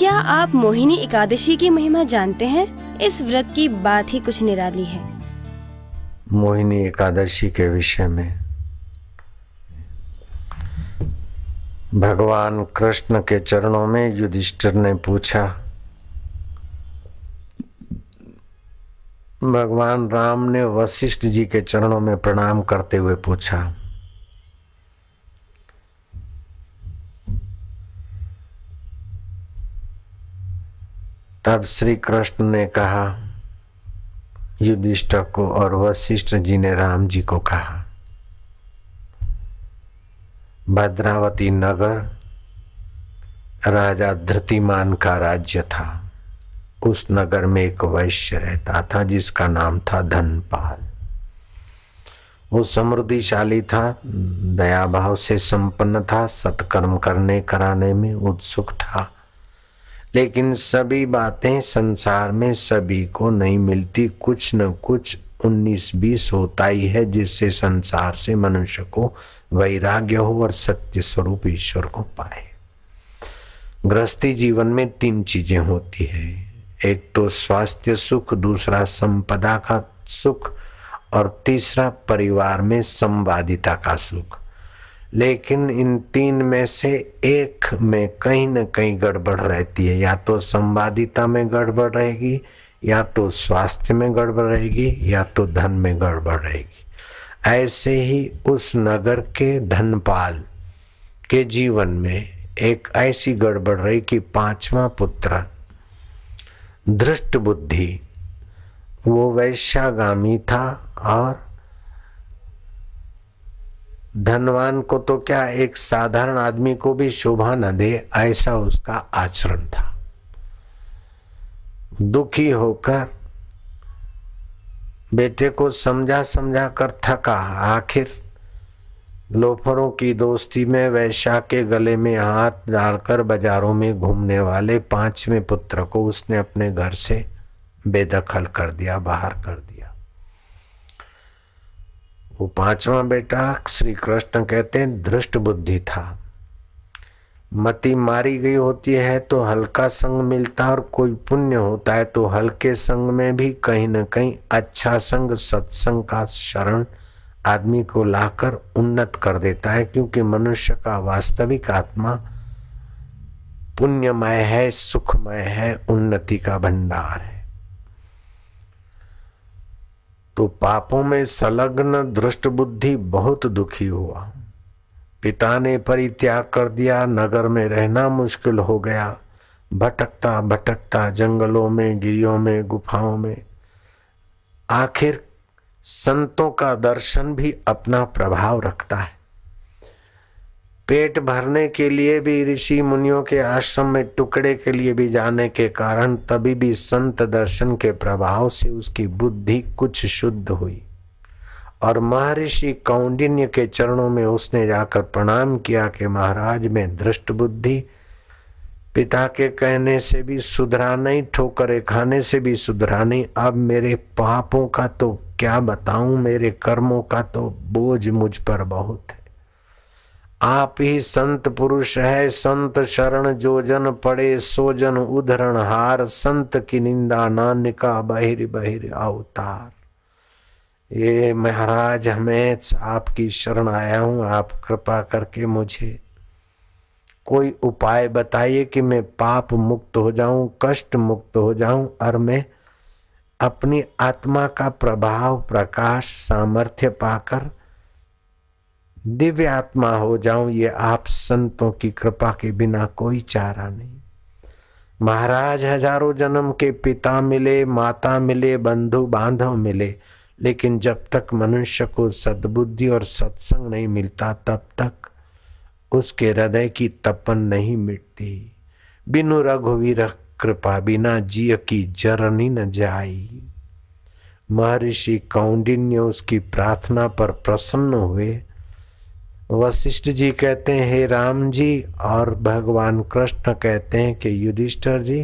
क्या आप मोहिनी एकादशी की महिमा जानते हैं? इस व्रत की बात ही कुछ निराली है। मोहिनी एकादशी के विषय में भगवान कृष्ण के चरणों में युधिष्ठिर ने पूछा। भगवान राम ने वशिष्ठ जी के चरणों में प्रणाम करते हुए पूछा। तब श्री कृष्ण ने कहा युधिष्ठिर को, और वशिष्ठ जी ने राम जी को कहा। भद्रावती नगर राजा धृतिमान का राज्य था। उस नगर में एक वैश्य रहता था जिसका नाम था धनपाल। वो समृद्धिशाली था, दया भाव से संपन्न था, सत्कर्म करने कराने में उत्सुक था। लेकिन सभी बातें संसार में सभी को नहीं मिलती, कुछ न कुछ 19-20 होता ही है जिससे संसार से मनुष्य को वैराग्य हो और सत्य स्वरूप ईश्वर को पाए। गृहस्थी जीवन में 3 चीजें होती है, एक तो स्वास्थ्य सुख, दूसरा संपदा का सुख और तीसरा परिवार में संवादिता का सुख। लेकिन इन 3 में से एक में कहीं न कहीं गड़बड़ रहती है, या तो संवादिता में गड़बड़ रहेगी, या तो स्वास्थ्य में गड़बड़ रहेगी, या तो धन में गड़बड़ रहेगी। ऐसे ही उस नगर के धनपाल के जीवन में एक ऐसी गड़बड़ रही कि 5वां पुत्र धृष्ट बुद्धि, वो वैश्यागामी था और धनवान को तो क्या, एक साधारण आदमी को भी शोभा न दे ऐसा उसका आचरण था। दुखी होकर बेटे को समझा समझा कर थका, आखिर लोफरों की दोस्ती में वैश्या के गले में हाथ डालकर बाजारों में घूमने वाले 5वें पुत्र को उसने अपने घर से बेदखल कर दिया, बाहर कर दिया। वो 5वां बेटा श्री कृष्ण कहते हैं धृष्ट बुद्धि था। मति मारी गई होती है तो हल्का संग मिलता है, और कोई पुण्य होता है तो हल्के संग में भी कहीं न कहीं अच्छा संग, सत्संग का शरण आदमी को लाकर उन्नत कर देता है। क्योंकि मनुष्य का वास्तविक आत्मा पुण्यमय है, सुखमय है, उन्नति का भंडार है। तो पापों में संलग्न दृष्ट बुद्धि बहुत दुखी हुआ। पिता ने परित्याग कर दिया, नगर में रहना मुश्किल हो गया। भटकता भटकता जंगलों में, गिरियों में, गुफाओं में, आखिर संतों का दर्शन भी अपना प्रभाव रखता है। पेट भरने के लिए भी ऋषि मुनियों के आश्रम में टुकड़े के लिए भी जाने के कारण तभी भी संत दर्शन के प्रभाव से उसकी बुद्धि कुछ शुद्ध हुई, और महर्षि कौंडिन्य के चरणों में उसने जाकर प्रणाम किया कि महाराज मैं धृष्ट बुद्धि, पिता के कहने से भी सुधरा नहीं, ठोकरे खाने से भी सुधरा नहीं, अब मेरे पापों का तो क्या बताऊं, मेरे कर्मों का तो बोझ मुझ पर बहुत है। आप ही संत पुरुष है, संत शरण जो जन पड़े सो जन उधरण हार, संत की निंदा नानिका बहिर बहिर अवतार। ये महाराज मैं आपकी शरण आया हूँ, आप कृपा करके मुझे कोई उपाय बताइए कि मैं पाप मुक्त हो जाऊं, कष्ट मुक्त हो जाऊं, और मैं अपनी आत्मा का प्रभाव, प्रकाश, सामर्थ्य पाकर दिव्य आत्मा हो जाऊं। ये आप संतों की कृपा के बिना कोई चारा नहीं। महाराज हजारों जन्म के पिता मिले, माता मिले, बंधु बांधव मिले, लेकिन जब तक मनुष्य को सद्बुद्धि और सत्संग नहीं मिलता तब तक उसके हृदय की तपन नहीं मिटती। बिनु रघुवीर कृपा बिना जिय की जरनी न जाई। महर्षि कौंडिन्य उसकी प्रार्थना पर प्रसन्न हुए। वशिष्ठ जी कहते हैं हे राम जी, और भगवान कृष्ण कहते हैं कि युधिष्ठिर जी,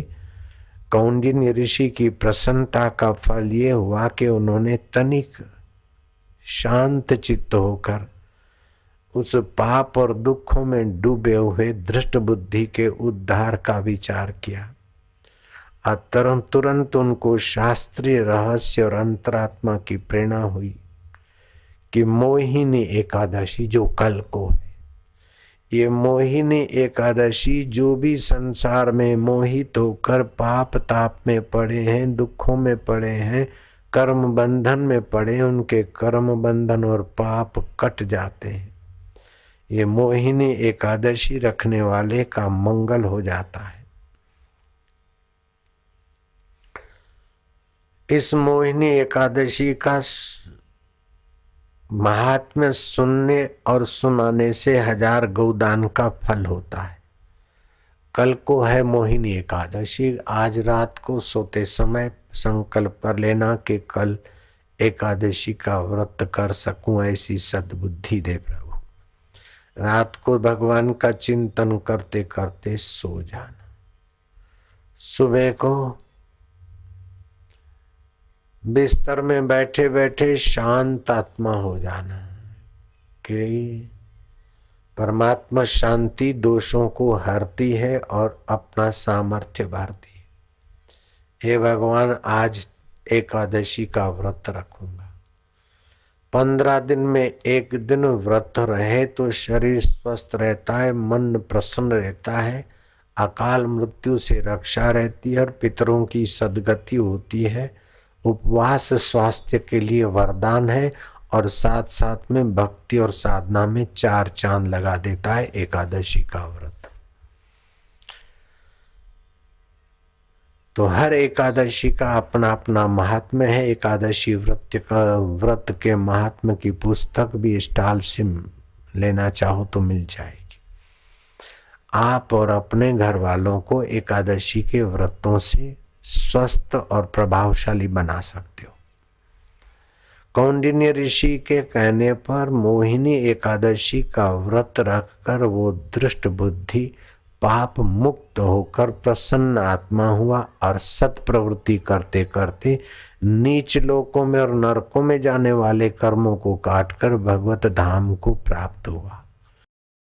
कौंडिन्य ऋषि की प्रसन्नता का फल ये हुआ कि उन्होंने तनिक शांत चित्त होकर उस पाप और दुखों में डूबे हुए धृष्ट बुद्धि के उद्धार का विचार किया और तुरंत उनको शास्त्रीय रहस्य और अंतरात्मा की प्रेरणा हुई कि मोहिनी एकादशी जो कल को है, ये मोहिनी एकादशी जो भी संसार में मोहित होकर पाप ताप में पड़े हैं, दुखों में पड़े हैं, कर्म बंधन में पड़े, उनके कर्म बंधन और पाप कट जाते हैं। ये मोहिनी एकादशी रखने वाले का मंगल हो जाता है। इस मोहिनी एकादशी का महात्म्य सुनने और सुनाने से 1000 गौदान का फल होता है। कल को है मोहिनी एकादशी। आज रात को सोते समय संकल्प कर लेना कि कल एकादशी का व्रत कर सकूं, ऐसी सद्बुद्धि दे प्रभु। रात को भगवान का चिंतन करते करते सो जाना। सुबह को बिस्तर में बैठे बैठे शांत आत्मा हो जाना कि परमात्मा शांति दोषों को हरती है और अपना सामर्थ्य भरती है। हे भगवान, आज एकादशी का व्रत रखूंगा। 15 दिन में एक दिन व्रत रहे तो शरीर स्वस्थ रहता है, मन प्रसन्न रहता है, अकाल मृत्यु से रक्षा रहती है और पितरों की सद्गति होती है। उपवास स्वास्थ्य के लिए वरदान है और साथ साथ में भक्ति और साधना में 4 चांद लगा देता है एकादशी का व्रत। तो हर एकादशी का अपना अपना महात्म्य है। एकादशी व्रत के महात्म्य की पुस्तक भी स्टॉल से लेना चाहो तो मिल जाएगी। आप और अपने घर वालों को एकादशी के व्रतों से स्वस्थ और प्रभावशाली बना सकते हो। कौंडिन्य ऋषि के कहने पर मोहिनी एकादशी का व्रत रखकर वो दृष्ट बुद्धि पाप मुक्त होकर प्रसन्न आत्मा हुआ और सत प्रवृत्ति करते करते नीच लोकों में और नरकों में जाने वाले कर्मों को काटकर भगवत धाम को प्राप्त हुआ।